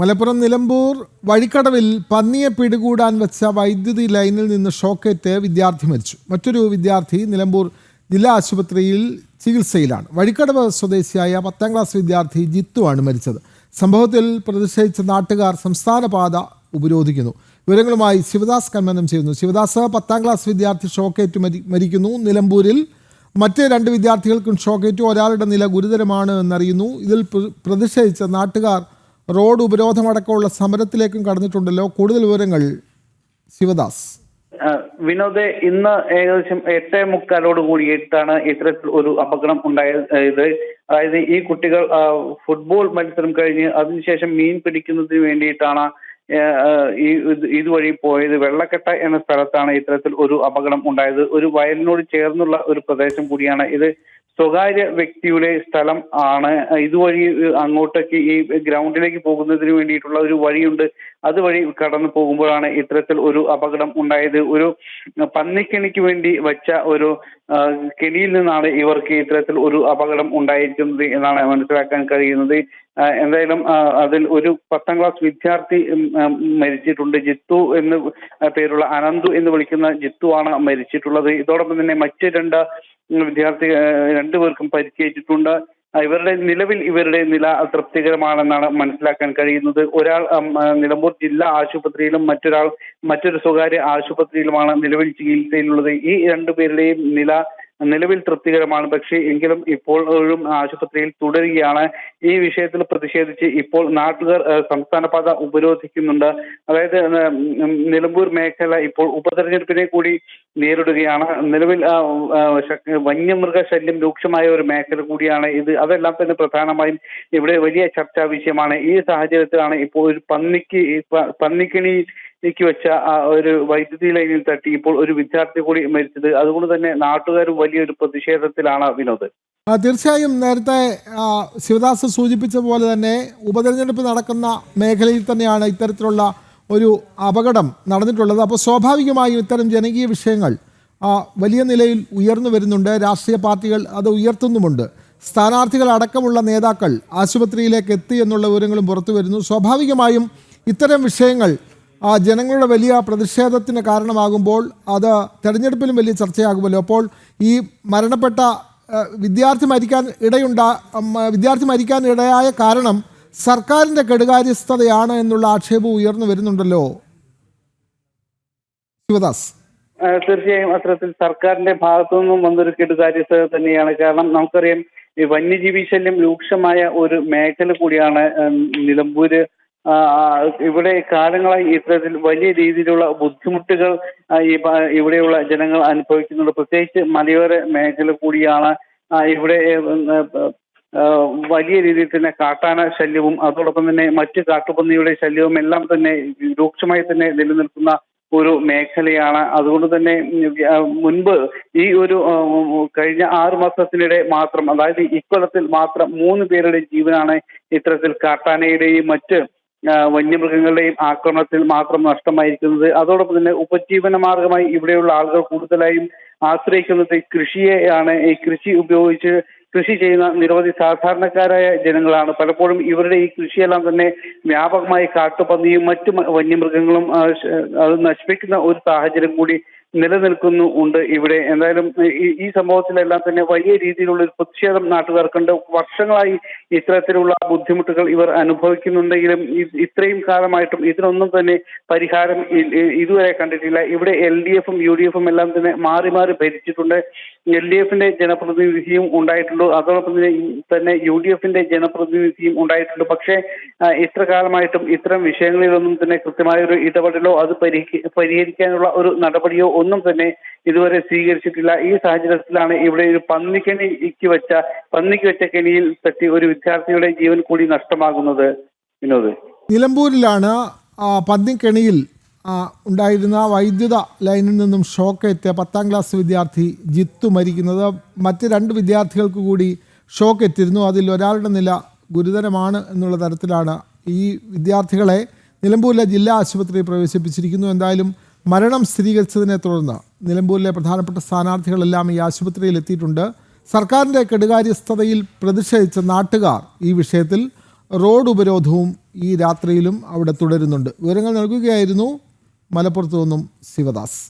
മലപ്പുറം നിലമ്പൂർ വഴിക്കടവിൽ പന്നിയെ പിടികൂടാൻ വെച്ച വൈദ്യുതി ലൈനിൽ നിന്ന് ഷോക്കേറ്റ് വിദ്യാർത്ഥി മരിച്ചു. മറ്റൊരു വിദ്യാർത്ഥി നിലമ്പൂർ ജില്ലാ ആശുപത്രിയിൽ ചികിത്സയിലാണ്. വഴിക്കടവ് സ്വദേശിയായ 10ാം ക്ലാസ് വിദ്യാർത്ഥി ജിത്തു ആണ് മരിച്ചത്. സംഭവത്തിൽ പ്രതിഷേധിച്ച നാട്ടുകാർ സംസ്ഥാന പാത ഉപരോധിക്കുന്നു. വിവരങ്ങളുമായി ശിവദാസ് കന്മനം ചെയ്യുന്നു. ശിവദാസ്, 10ാം ക്ലാസ് വിദ്യാർത്ഥി ഷോക്കേറ്റ് മരിക്കുന്നു. നിലമ്പൂരിൽ മറ്റ് 2 വിദ്യാർത്ഥികൾക്കും ഷോക്കേറ്റു. ഒരാളുടെ നില ഗുരുതരമാണ് എന്നറിയുന്നു. ഇതിൽ പ്രതിഷേധിച്ച നാട്ടുകാർ റോഡ് ഉപരോധമടക്കമുള്ള സമരത്തിലേക്കും കടന്നിട്ടുണ്ടല്ലോ. കൂടുതൽ വിവരങ്ങൾ ശിവദാസ്. വിനോദ്, ഇന്ന് ഏകദേശം 8:45 കൂടിയിട്ടാണ് ഇത്തരത്തിൽ ഒരു അപകടം ഉണ്ടായത്. അതായത് ഈ കുട്ടികൾ ഫുട്ബോൾ മത്സരം കഴിഞ്ഞ് അതിനുശേഷം മീൻ പിടിക്കുന്നതിന് വേണ്ടിയിട്ടാണ് ഇതുവഴി പോയത്. വെള്ളക്കെട്ട എന്ന സ്ഥലത്താണ് ഇത്തരത്തിൽ ഒരു അപകടം ഉണ്ടായത്. ഒരു വയലിനോട് ചേർന്നുള്ള ഒരു പ്രദേശം കൂടിയാണ് ഇത്. സ്വകാര്യ വ്യക്തിയുടെ സ്ഥലം ആണ്. ഇതുവഴി അങ്ങോട്ടേക്ക് ഈ ഗ്രൗണ്ടിലേക്ക് പോകുന്നതിന് വേണ്ടിയിട്ടുള്ള ഒരു വഴിയുണ്ട്. അതുവഴി കടന്നു പോകുമ്പോഴാണ് ഇത്തരത്തിൽ ഒരു അപകടം ഉണ്ടായത്. ഒരു പന്നിക്കെണിക്ക് വേണ്ടി വച്ച ഒരു കെണിയിൽ നിന്നാണ് ഇവർക്ക് ഇത്തരത്തിൽ ഒരു അപകടം ഉണ്ടായിരിക്കുന്നത് എന്നാണ് മനസ്സിലാക്കാൻ കഴിയുന്നത്. എന്തായാലും അതിൽ ഒരു 10ാം ക്ലാസ് വിദ്യാർത്ഥി മരിച്ചിട്ടുണ്ട്. ജിത്തു എന്ന് പേരുള്ള അനന്തു എന്ന് വിളിക്കുന്ന ജിത്തു ആണ് മരിച്ചിട്ടുള്ളത്. ഇതോടൊപ്പം തന്നെ മറ്റ് 2 പേർക്കും പരിക്കേറ്റിട്ടുണ്ട്. ഇവരുടെ നില തൃപ്തികരമാണെന്നാണ് മനസ്സിലാക്കാൻ കഴിയുന്നത്. ഒരാൾ നിലമ്പൂർ ജില്ലാ ആശുപത്രിയിലും മറ്റൊരു സ്വകാര്യ ആശുപത്രിയിലുമാണ് നിലവിൽ ചികിത്സയിലുള്ളത്. ഈ 2 പേരുടെയും നിലവിൽ തൃപ്തികരമാണ്. പക്ഷേ എങ്കിലും ഇപ്പോഴും ആശുപത്രിയിൽ തുടരുകയാണ്. ഈ വിഷയത്തിൽ പ്രതിഷേധിച്ച് ഇപ്പോൾ നാട്ടുകാർ സംസ്ഥാന പാത ഉപരോധിക്കുന്നുണ്ട്. അതായത് നിലമ്പൂർ മേഖല ഇപ്പോൾ ഉപതെരഞ്ഞെടുപ്പിനെ കൂടി നേരിടുകയാണ്. നിലവിൽ വന്യമൃഗ ശല്യം രൂക്ഷമായ ഒരു മേഖല കൂടിയാണ് ഇത്. അതെല്ലാം തന്നെ പ്രധാനമായും ഇവിടെ വലിയ ചർച്ചാ വിഷയമാണ്. ഈ സാഹചര്യത്തിലാണ് ഇപ്പോൾ ഒരു പന്നിക്കെണിക്ക് വെച്ച ഒരു വൈദ്യുതി ലൈനിൽ തട്ടി ഇപ്പോൾ ഒരു വിദ്യാർത്ഥി കൂടി മരിച്ചത്. അതുകൊണ്ട് തന്നെ നാട്ടുകാരും വലിയൊരു പ്രതിഷേധത്തിലാണ് വിനോദ്. തീർച്ചയായും നേരത്തെ ശിവദാസ് സൂചിപ്പിച്ച പോലെ തന്നെ ഉപതെരഞ്ഞെടുപ്പ് നടക്കുന്ന മേഖലയിൽ തന്നെയാണ് ഇത്തരത്തിലുള്ള ഒരു അപകടം നടന്നിട്ടുള്ളത്. അപ്പോൾ സ്വാഭാവികമായും ഇത്തരം ജനകീയ വിഷയങ്ങൾ വലിയ നിലയിൽ ഉയർന്നു വരുന്നുണ്ട്. രാഷ്ട്രീയ പാർട്ടികൾ അത് ഉയർത്തുന്നുമുണ്ട്. സ്ഥാനാർത്ഥികൾ അടക്കമുള്ള നേതാക്കൾ ആശുപത്രിയിലേക്ക് എത്തി എന്നുള്ള വിവരങ്ങളും പുറത്തു വരുന്നു. സ്വാഭാവികമായും ഇത്തരം വിഷയങ്ങൾ ജനങ്ങളുടെ വലിയ പ്രതിഷേധത്തിന് കാരണമാകുമ്പോൾ അത് തെരഞ്ഞെടുപ്പിലും വലിയ ചർച്ചയാകുമല്ലോ. അപ്പോൾ ഈ മരണപ്പെട്ട വിദ്യാർത്ഥി മരിക്കാൻ ഇടയായ കാരണം സർക്കാരിൻ്റെ കെടുകാര്യസ്ഥതയാണ് എന്നുള്ള ആക്ഷേപം ഉയർന്നു വരുന്നുണ്ടല്ലോ ശിവദാസ്. തീർച്ചയായും അത്തരത്തിൽ സർക്കാരിന്റെ ഭാഗത്തു നിന്നും വന്നൊരു കെടുകാര്യസ്ഥത തന്നെയാണ്. കാരണം നമുക്കറിയാം, ഈ വന്യജീവി ശല്യം രൂക്ഷമായ ഒരു മേഖല കൂടിയാണ് നിലമ്പൂര്. ഇവിടെ കാലങ്ങളായി ഇത്തരത്തിൽ വലിയ രീതിയിലുള്ള ബുദ്ധിമുട്ടുകൾ ഇവിടെയുള്ള ജനങ്ങൾ അനുഭവിക്കുന്നുണ്ട്. പ്രത്യേകിച്ച് മലയോര മേഖല കൂടിയാണ്. ഇവിടെ വലിയ രീതിയിൽ തന്നെ കാട്ടാന ശല്യവും അതോടൊപ്പം തന്നെ മറ്റ് കാട്ടുപന്നിയുടെ ശല്യവും എല്ലാം തന്നെ രൂക്ഷമായി തന്നെ നിലനിൽക്കുന്ന ഒരു മേഖലയാണ്. അതുകൊണ്ട് തന്നെ മുൻപ് ഈ ഒരു കഴിഞ്ഞ 6 മാസത്തിനിടെ മാത്രം, അതായത് ഇക്കൊല്ലത്തിൽ മാത്രം 3 പേരുടെ ജീവനാണ് ഇത്തരത്തിൽ കാട്ടാനയുടെയും മറ്റ് വന്യമൃഗങ്ങളുടെയും ആക്രമണത്തിൽ മാത്രം നഷ്ടമായിരിക്കുന്നത്. അതോടൊപ്പം തന്നെ ഉപജീവന മാർഗമായി ഇവിടെയുള്ള ആളുകൾ കൂടുതലായും ആശ്രയിക്കുന്നത് കൃഷിയെയാണ്. ഈ കൃഷി ഉപയോഗിച്ച് കൃഷി ചെയ്യുന്ന നിരവധി സാധാരണക്കാരായ ജനങ്ങളാണ്. പലപ്പോഴും ഇവരുടെ ഈ കൃഷിയെല്ലാം തന്നെ വ്യാപകമായി കാട്ടുപന്നിയും മറ്റു വന്യമൃഗങ്ങളും അത് നശിപ്പിക്കുന്ന ഒരു സാഹചര്യം കൂടി നിലനിൽക്കുന്നുണ്ട് ഇവിടെ. എന്തായാലും ഈ സംഭവത്തിലെല്ലാം തന്നെ വലിയ രീതിയിലുള്ള ഒരു പ്രതിഷേധം നാട്ടുകാർക്കുണ്ട്. വർഷങ്ങളായി ഇത്തരത്തിലുള്ള ബുദ്ധിമുട്ടുകൾ ഇവർ അനുഭവിക്കുന്നുണ്ടെങ്കിലും ഇത്രയും കാലമായിട്ടും ഇതിനൊന്നും തന്നെ പരിഹാരം ഇതുവരെ കണ്ടിട്ടില്ല. ഇവിടെ LDFും UDFും എല്ലാം തന്നെ മാറി മാറി ഭരിച്ചിട്ടുണ്ട്. LDFിന്റെ ജനപ്രതിനിധിയും ഉണ്ടായിട്ടുണ്ട്, അതോടൊപ്പം തന്നെ UDFിന്റെ ജനപ്രതിനിധിയും ഉണ്ടായിട്ടുണ്ട്. പക്ഷേ ഇത്ര കാലമായിട്ടും ഇത്തരം വിഷയങ്ങളിലൊന്നും തന്നെ കൃത്യമായൊരു ഇടപെടലോ അത് പരിഹരിക്കാനുള്ള ഒരു നടപടിയോ ഒന്നും തന്നെ ഇതുവരെ സ്വീകരിച്ചിട്ടില്ല. ഈ സാഹചര്യത്തിലാണ് ഇവിടെ ഒരു പന്നിക്ക് വെച്ച കെണിയിൽ തട്ടി ഒരു വിദ്യാർത്ഥിയുടെ ജീവൻ കൂടി നഷ്ടമാകുന്നത്. വിനോദ്, നിലമ്പൂരിലാണ് പന്നിക്കെണിയിൽ ഉണ്ടായിരുന്ന വൈദ്യുത ലൈനിൽ നിന്നും ഷോക്കേറ്റ് 10ാം ക്ലാസ് വിദ്യാർത്ഥി ജിത്തു മരിക്കുന്നത്. മറ്റ് 2 വിദ്യാർത്ഥികൾക്ക് കൂടി ഷോക്കേറ്റിരുന്നു. അതിൽ ഒരാളുടെ നില ഗുരുതരമാണ് എന്നുള്ള തരത്തിലാണ്. ഈ വിദ്യാർത്ഥികളെ നിലമ്പൂരിലെ ജില്ലാ ആശുപത്രിയിൽ പ്രവേശിപ്പിച്ചിരിക്കുന്നു. എന്തായാലും മരണം സ്ഥിരീകരിച്ചതിനെ തുടർന്ന് നിലമ്പൂരിലെ പ്രധാനപ്പെട്ട സ്ഥാനാർത്ഥികളെല്ലാം ഈ ആശുപത്രിയിൽ എത്തിയിട്ടുണ്ട്. സർക്കാരിൻ്റെ കെടുകാര്യസ്ഥതയിൽ പ്രതിഷേധിച്ച നാട്ടുകാർ ഈ വിഷയത്തിൽ റോഡ് ഉപരോധവും ഈ രാത്രിയിലും അവിടെ തുടരുന്നുണ്ട്. വിവരങ്ങൾ നൽകുകയായിരുന്നു മലപ്പുറത്തു നിന്നും ശിവദാസ്.